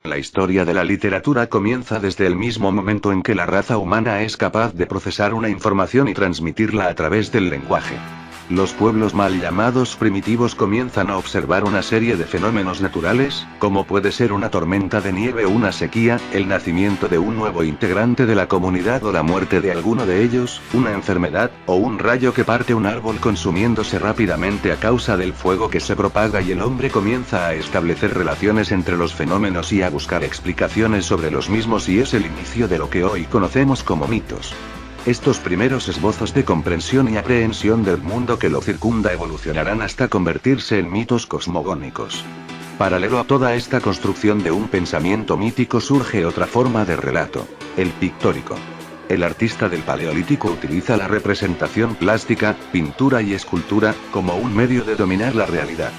La historia de la literatura comienza desde el mismo momento en que la raza humana es capaz de procesar una información y transmitirla a través del lenguaje. Los pueblos mal llamados primitivos comienzan a observar una serie de fenómenos naturales, como puede ser una tormenta de nieve o una sequía, el nacimiento de un nuevo integrante de la comunidad o la muerte de alguno de ellos, una enfermedad, o un rayo que parte un árbol consumiéndose rápidamente a causa del fuego que se propaga, y el hombre comienza a establecer relaciones entre los fenómenos y a buscar explicaciones sobre los mismos, y es el inicio de lo que hoy conocemos como mitos. Estos primeros esbozos de comprensión y aprehensión del mundo que lo circunda evolucionarán hasta convertirse en mitos cosmogónicos. Paralelo a toda esta construcción de un pensamiento mítico surge otra forma de relato, el pictórico. El artista del Paleolítico utiliza la representación plástica, pintura y escultura, como un medio de dominar la realidad.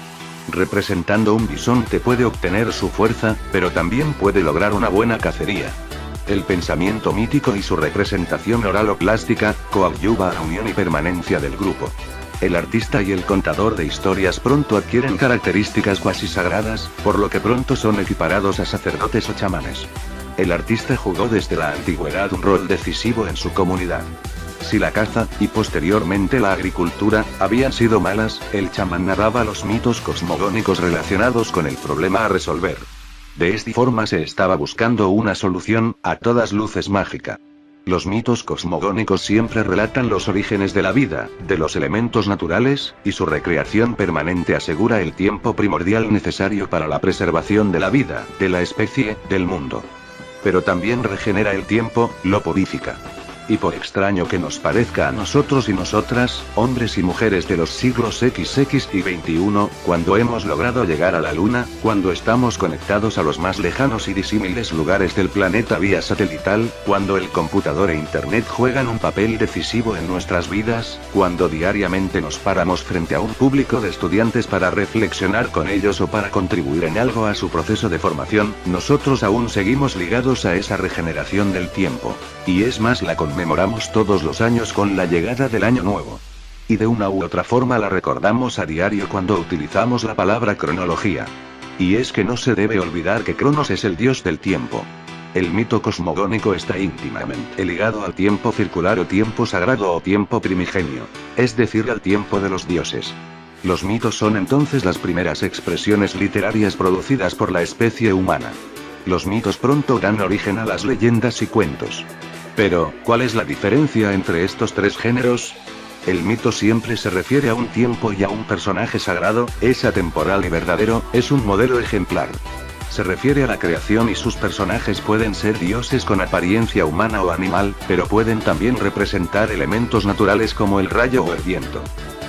Representando un bisonte puede obtener su fuerza, pero también puede lograr una buena cacería. El pensamiento mítico y su representación oral o plástica, coadyuva a la unión y permanencia del grupo. El artista y el contador de historias pronto adquieren características cuasi sagradas, por lo que pronto son equiparados a sacerdotes o chamanes. El artista jugó desde la antigüedad un rol decisivo en su comunidad. Si la caza, y posteriormente la agricultura, habían sido malas, el chamán narraba los mitos cosmogónicos relacionados con el problema a resolver. De esta forma se estaba buscando una solución, a todas luces mágica. Los mitos cosmogónicos siempre relatan los orígenes de la vida, de los elementos naturales, y su recreación permanente asegura el tiempo primordial necesario para la preservación de la vida, de la especie, del mundo. Pero también regenera el tiempo, lo purifica. Y por extraño que nos parezca a nosotros y nosotras, hombres y mujeres de los siglos XX y XXI, cuando hemos logrado llegar a la Luna, cuando estamos conectados a los más lejanos y disímiles lugares del planeta vía satelital, cuando el computador e Internet juegan un papel decisivo en nuestras vidas, cuando diariamente nos paramos frente a un público de estudiantes para reflexionar con ellos o para contribuir en algo a su proceso de formación, nosotros aún seguimos ligados a esa regeneración del tiempo. Y es más, la conmemoramos todos los años con la llegada del Año Nuevo. Y de una u otra forma la recordamos a diario cuando utilizamos la palabra cronología. Y es que no se debe olvidar que Cronos es el dios del tiempo. El mito cosmogónico está íntimamente ligado al tiempo circular o tiempo sagrado o tiempo primigenio, es decir, al tiempo de los dioses. Los mitos son entonces las primeras expresiones literarias producidas por la especie humana. Los mitos pronto dan origen a las leyendas y cuentos. Pero, ¿cuál es la diferencia entre estos tres géneros? El mito siempre se refiere a un tiempo y a un personaje sagrado, es atemporal y verdadero, es un modelo ejemplar. Se refiere a la creación y sus personajes pueden ser dioses con apariencia humana o animal, pero pueden también representar elementos naturales como el rayo o el viento.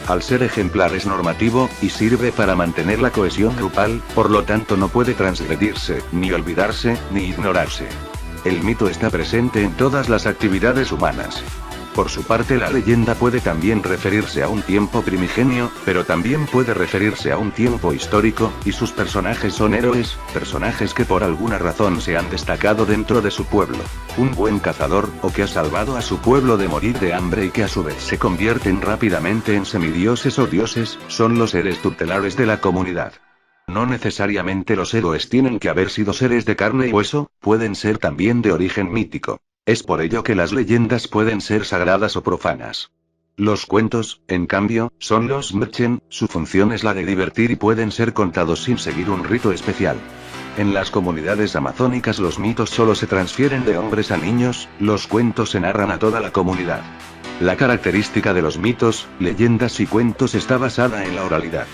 Al ser ejemplar es normativo, y sirve para mantener la cohesión grupal, por lo tanto no puede transgredirse, ni olvidarse, ni ignorarse. El mito está presente en todas las actividades humanas. Por su parte, la leyenda puede también referirse a un tiempo primigenio, pero también puede referirse a un tiempo histórico, y sus personajes son héroes, personajes que por alguna razón se han destacado dentro de su pueblo. Un buen cazador, o que ha salvado a su pueblo de morir de hambre y que a su vez se convierten rápidamente en semidioses o dioses, son los seres tutelares de la comunidad. No necesariamente los héroes tienen que haber sido seres de carne y hueso, pueden ser también de origen mítico. Es por ello que las leyendas pueden ser sagradas o profanas. Los cuentos, en cambio, son los märchen, su función es la de divertir y pueden ser contados sin seguir un rito especial. En las comunidades amazónicas los mitos solo se transfieren de hombres a niños, los cuentos se narran a toda la comunidad. La característica de los mitos, leyendas y cuentos está basada en la oralidad.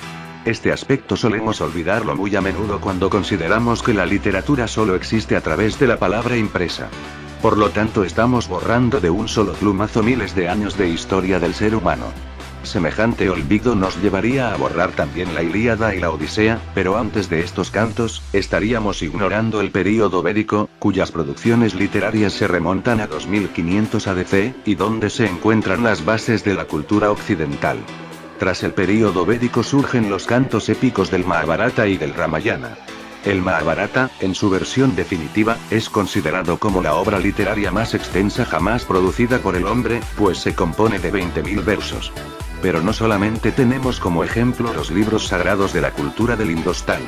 Este aspecto solemos olvidarlo muy a menudo cuando consideramos que la literatura solo existe a través de la palabra impresa. Por lo tanto, estamos borrando de un solo plumazo miles de años de historia del ser humano. Semejante olvido nos llevaría a borrar también la Ilíada y la Odisea, pero antes de estos cantos, estaríamos ignorando el período védico, cuyas producciones literarias se remontan a 2500 AD, y donde se encuentran las bases de la cultura occidental. Tras el período védico surgen los cantos épicos del Mahabharata y del Ramayana. El Mahabharata, en su versión definitiva, es considerado como la obra literaria más extensa jamás producida por el hombre, pues se compone de 20.000 versos. Pero no solamente tenemos como ejemplo los libros sagrados de la cultura del Indostán.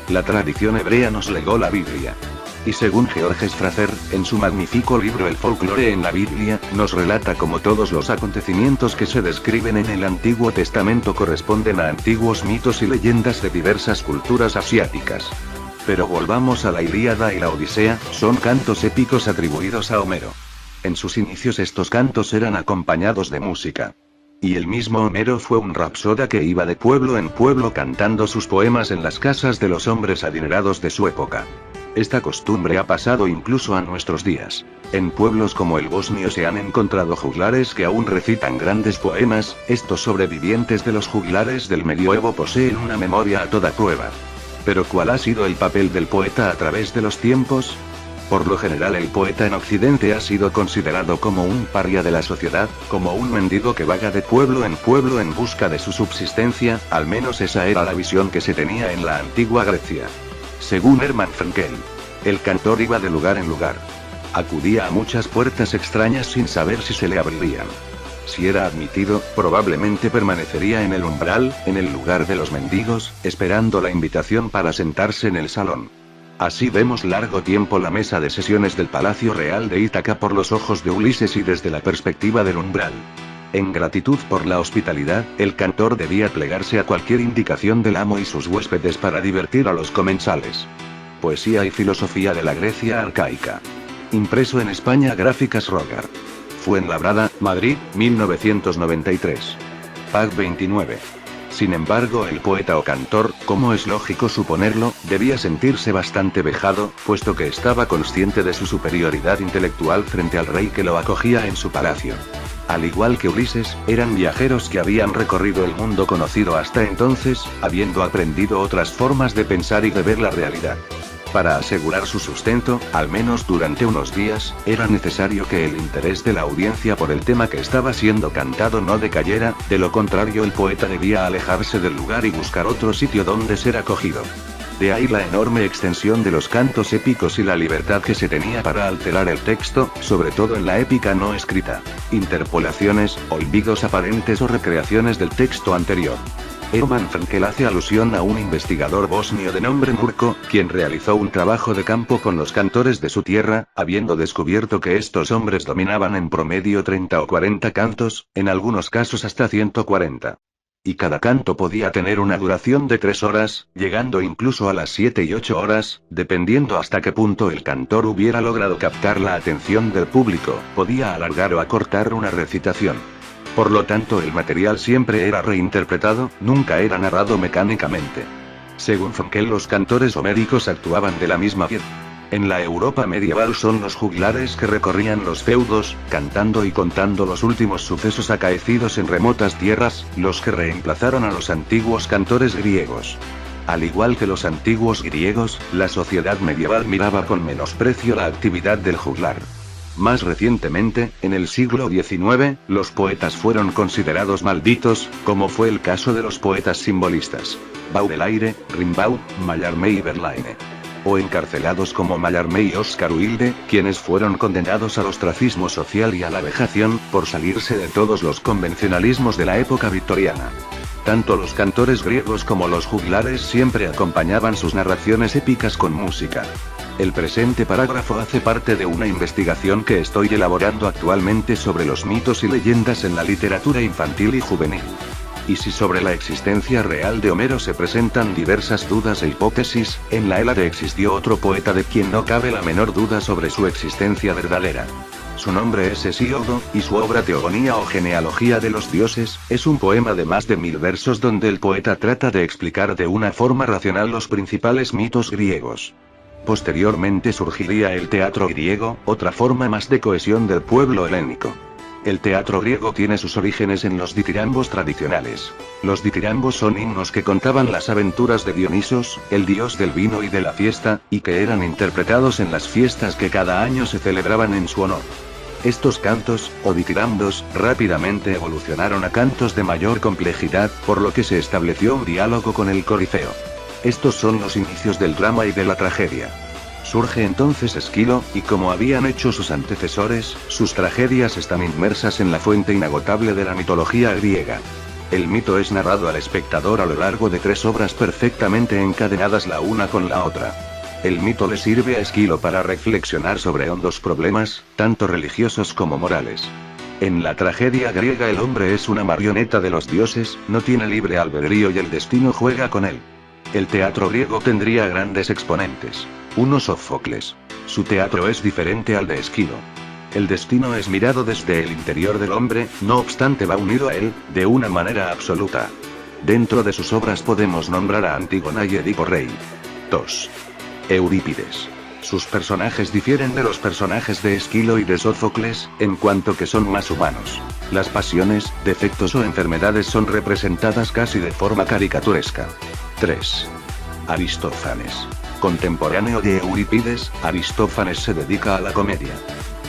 La tradición hebrea nos legó la Biblia. Y según Georges Frazer, en su magnífico libro El folclore en la Biblia, nos relata cómo todos los acontecimientos que se describen en el Antiguo Testamento corresponden a antiguos mitos y leyendas de diversas culturas asiáticas. Pero volvamos a la Ilíada y la Odisea, son cantos épicos atribuidos a Homero. En sus inicios estos cantos eran acompañados de música. Y el mismo Homero fue un rapsoda que iba de pueblo en pueblo cantando sus poemas en las casas de los hombres adinerados de su época. Esta costumbre ha pasado incluso a nuestros días. En pueblos como el bosnio se han encontrado juglares que aún recitan grandes poemas. Estos sobrevivientes de los juglares del medioevo poseen una memoria a toda prueba. Pero ¿cuál ha sido el papel del poeta a través de los tiempos? Por lo general el poeta en Occidente ha sido considerado como un paria de la sociedad, como un mendigo que vaga de pueblo en busca de su subsistencia, al menos esa era la visión que se tenía en la antigua Grecia. Según Hermann Fraenkel, el cantor iba de lugar en lugar. Acudía a muchas puertas extrañas sin saber si se le abrirían. Si era admitido, probablemente permanecería en el umbral, en el lugar de los mendigos, esperando la invitación para sentarse en el salón. Así vemos largo tiempo la mesa de sesiones del Palacio Real de Ítaca por los ojos de Ulises y desde la perspectiva del umbral. En gratitud por la hospitalidad, el cantor debía plegarse a cualquier indicación del amo y sus huéspedes para divertir a los comensales. Poesía y filosofía de la Grecia arcaica. Impreso en España Gráficas Rogar. Fuenlabrada, Madrid, 1993. Pag 29. Sin embargo, el poeta o cantor, como es lógico suponerlo, debía sentirse bastante vejado, puesto que estaba consciente de su superioridad intelectual frente al rey que lo acogía en su palacio. Al igual que Ulises, eran viajeros que habían recorrido el mundo conocido hasta entonces, habiendo aprendido otras formas de pensar y de ver la realidad. Para asegurar su sustento, al menos durante unos días, era necesario que el interés de la audiencia por el tema que estaba siendo cantado no decayera, de lo contrario el poeta debía alejarse del lugar y buscar otro sitio donde ser acogido. De ahí la enorme extensión de los cantos épicos y la libertad que se tenía para alterar el texto, sobre todo en la épica no escrita. Interpolaciones, olvidos aparentes o recreaciones del texto anterior. Hermann Fraenkel hace alusión a un investigador bosnio de nombre Nurko, quien realizó un trabajo de campo con los cantores de su tierra, habiendo descubierto que estos hombres dominaban en promedio 30 o 40 cantos, en algunos casos hasta 140. Y cada canto podía tener una duración de 3 horas, llegando incluso a las 7 y 8 horas, dependiendo hasta qué punto el cantor hubiera logrado captar la atención del público, podía alargar o acortar una recitación. Por lo tanto, el material siempre era reinterpretado, nunca era narrado mecánicamente. Según Fraenkel, los cantores homéricos actuaban de la misma manera. En la Europa medieval son los juglares que recorrían los feudos, cantando y contando los últimos sucesos acaecidos en remotas tierras, los que reemplazaron a los antiguos cantores griegos. Al igual que los antiguos griegos, la sociedad medieval miraba con menosprecio la actividad del juglar. Más recientemente, en el siglo XIX, los poetas fueron considerados malditos, como fue el caso de los poetas simbolistas. Baudelaire, Rimbaud, Mallarmé y Verlaine. O encarcelados como Mallarmé y Oscar Wilde, quienes fueron condenados al ostracismo social y a la vejación, por salirse de todos los convencionalismos de la época victoriana. Tanto los cantores griegos como los juglares siempre acompañaban sus narraciones épicas con música. El presente parágrafo hace parte de una investigación que estoy elaborando actualmente sobre los mitos y leyendas en la literatura infantil y juvenil. Y si sobre la existencia real de Homero se presentan diversas dudas e hipótesis, en la Hélade existió otro poeta de quien no cabe la menor duda sobre su existencia verdadera. Su nombre es Hesíodo, y su obra Teogonía o Genealogía de los Dioses, es un poema de más de 1000 versos donde el poeta trata de explicar de una forma racional los principales mitos griegos. Posteriormente surgiría el teatro griego, otra forma más de cohesión del pueblo helénico. El teatro griego tiene sus orígenes en los ditirambos tradicionales. Los ditirambos son himnos que contaban las aventuras de Dionisos, el dios del vino y de la fiesta, y que eran interpretados en las fiestas que cada año se celebraban en su honor. Estos cantos, o ditirambos, rápidamente evolucionaron a cantos de mayor complejidad, por lo que se estableció un diálogo con el Corifeo. Estos son los inicios del drama y de la tragedia. Surge entonces Esquilo, y como habían hecho sus antecesores, sus tragedias están inmersas en la fuente inagotable de la mitología griega. El mito es narrado al espectador a lo largo de 3 obras perfectamente encadenadas la una con la otra. El mito le sirve a Esquilo para reflexionar sobre hondos problemas, tanto religiosos como morales. En la tragedia griega el hombre es una marioneta de los dioses, no tiene libre albedrío y el destino juega con él. El teatro griego tendría grandes exponentes. 1. Sófocles. Su teatro es diferente al de Esquilo. El destino es mirado desde el interior del hombre, no obstante va unido a él, de una manera absoluta. Dentro de sus obras podemos nombrar a Antígona y Edipo Rey. 2. Eurípides. Sus personajes difieren de los personajes de Esquilo y de Sófocles, en cuanto que son más humanos. Las pasiones, defectos o enfermedades son representadas casi de forma caricaturesca. 3. Aristófanes. Contemporáneo de Eurípides, Aristófanes se dedica a la comedia.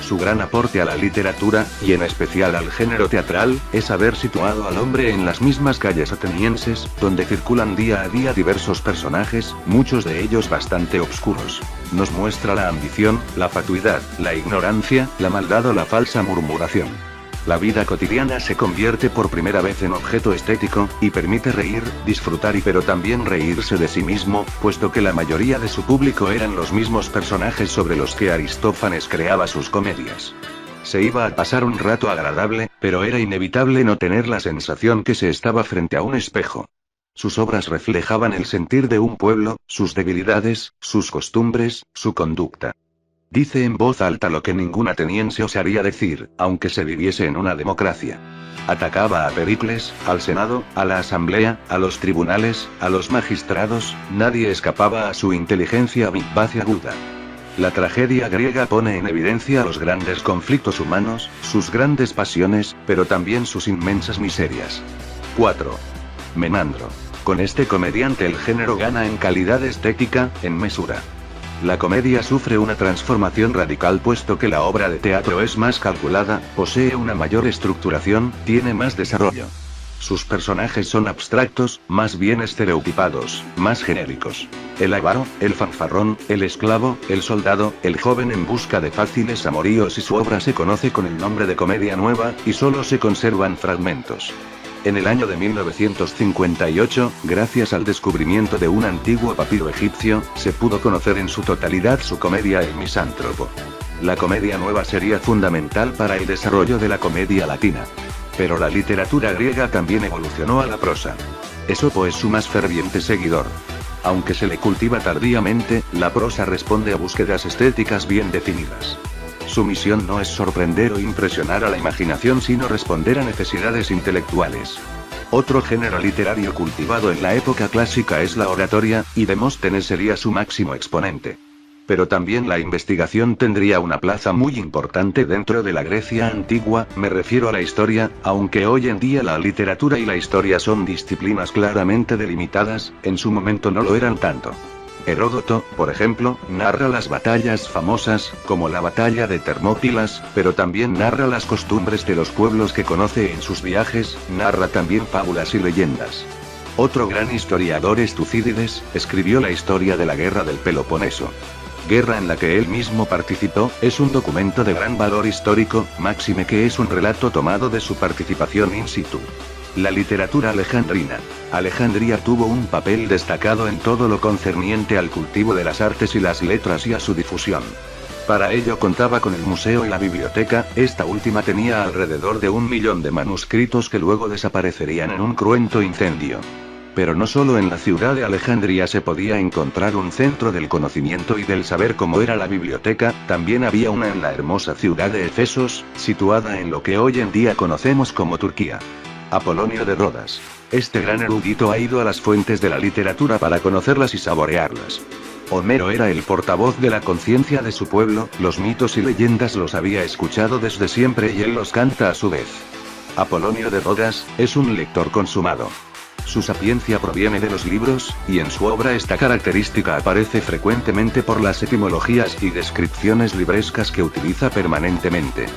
Su gran aporte a la literatura, y en especial al género teatral, es haber situado al hombre en las mismas calles atenienses, donde circulan día a día diversos personajes, muchos de ellos bastante obscuros. Nos muestra la ambición, la fatuidad, la ignorancia, la maldad o la falsa murmuración. La vida cotidiana se convierte por primera vez en objeto estético, y permite reír, disfrutar pero también reírse de sí mismo, puesto que la mayoría de su público eran los mismos personajes sobre los que Aristófanes creaba sus comedias. Se iba a pasar un rato agradable, pero era inevitable no tener la sensación que se estaba frente a un espejo. Sus obras reflejaban el sentir de un pueblo, sus debilidades, sus costumbres, su conducta. Dice en voz alta lo que ningún ateniense osaría decir, aunque se viviese en una democracia. Atacaba a Pericles, al Senado, a la Asamblea, a los tribunales, a los magistrados, nadie escapaba a su inteligencia vivaz y aguda. La tragedia griega pone en evidencia los grandes conflictos humanos, sus grandes pasiones, pero también sus inmensas miserias. 4. Menandro. Con este comediante el género gana en calidad estética, en mesura. La comedia sufre una transformación radical puesto que la obra de teatro es más calculada, posee una mayor estructuración, tiene más desarrollo. Sus personajes son abstractos, más bien estereotipados, más genéricos. El avaro, el fanfarrón, el esclavo, el soldado, el joven en busca de fáciles amoríos y su obra se conoce con el nombre de comedia nueva, y solo se conservan fragmentos. En el año de 1958, gracias al descubrimiento de un antiguo papiro egipcio, se pudo conocer en su totalidad su comedia El Misántropo. La comedia nueva sería fundamental para el desarrollo de la comedia latina. Pero la literatura griega también evolucionó a la prosa. Esopo es su más ferviente seguidor. Aunque se le cultiva tardíamente, la prosa responde a búsquedas estéticas bien definidas. Su misión no es sorprender o impresionar a la imaginación sino responder a necesidades intelectuales. Otro género literario cultivado en la época clásica es la oratoria, y Demóstenes sería su máximo exponente. Pero también la investigación tendría una plaza muy importante dentro de la Grecia antigua, me refiero a la historia, aunque hoy en día la literatura y la historia son disciplinas claramente delimitadas, en su momento no lo eran tanto. Heródoto, por ejemplo, narra las batallas famosas, como la batalla de Termópilas, pero también narra las costumbres de los pueblos que conoce en sus viajes, narra también fábulas y leyendas. Otro gran historiador es Tucídides, escribió la historia de la guerra del Peloponeso. Guerra en la que él mismo participó, es un documento de gran valor histórico, máxime que es un relato tomado de su participación in situ. La literatura alejandrina. Alejandría tuvo un papel destacado en todo lo concerniente al cultivo de las artes y las letras y a su difusión. Para ello contaba con el museo y la biblioteca, esta última tenía alrededor de 1 millón de manuscritos que luego desaparecerían en un cruento incendio. Pero no solo en la ciudad de Alejandría se podía encontrar un centro del conocimiento y del saber como era la biblioteca, también había una en la hermosa ciudad de Efesos, situada en lo que hoy en día conocemos como Turquía. Apolonio de Rodas. Este gran erudito ha ido a las fuentes de la literatura para conocerlas y saborearlas. Homero era el portavoz de la conciencia de su pueblo, los mitos y leyendas los había escuchado desde siempre y él los canta a su vez. Apolonio de Rodas es un lector consumado. Su sapiencia proviene de los libros, y en su obra esta característica aparece frecuentemente por las etimologías y descripciones librescas que utiliza permanentemente.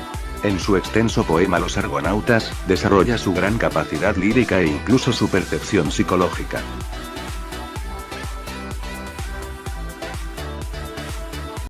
En su extenso poema Los Argonautas, desarrolla su gran capacidad lírica e incluso su percepción psicológica.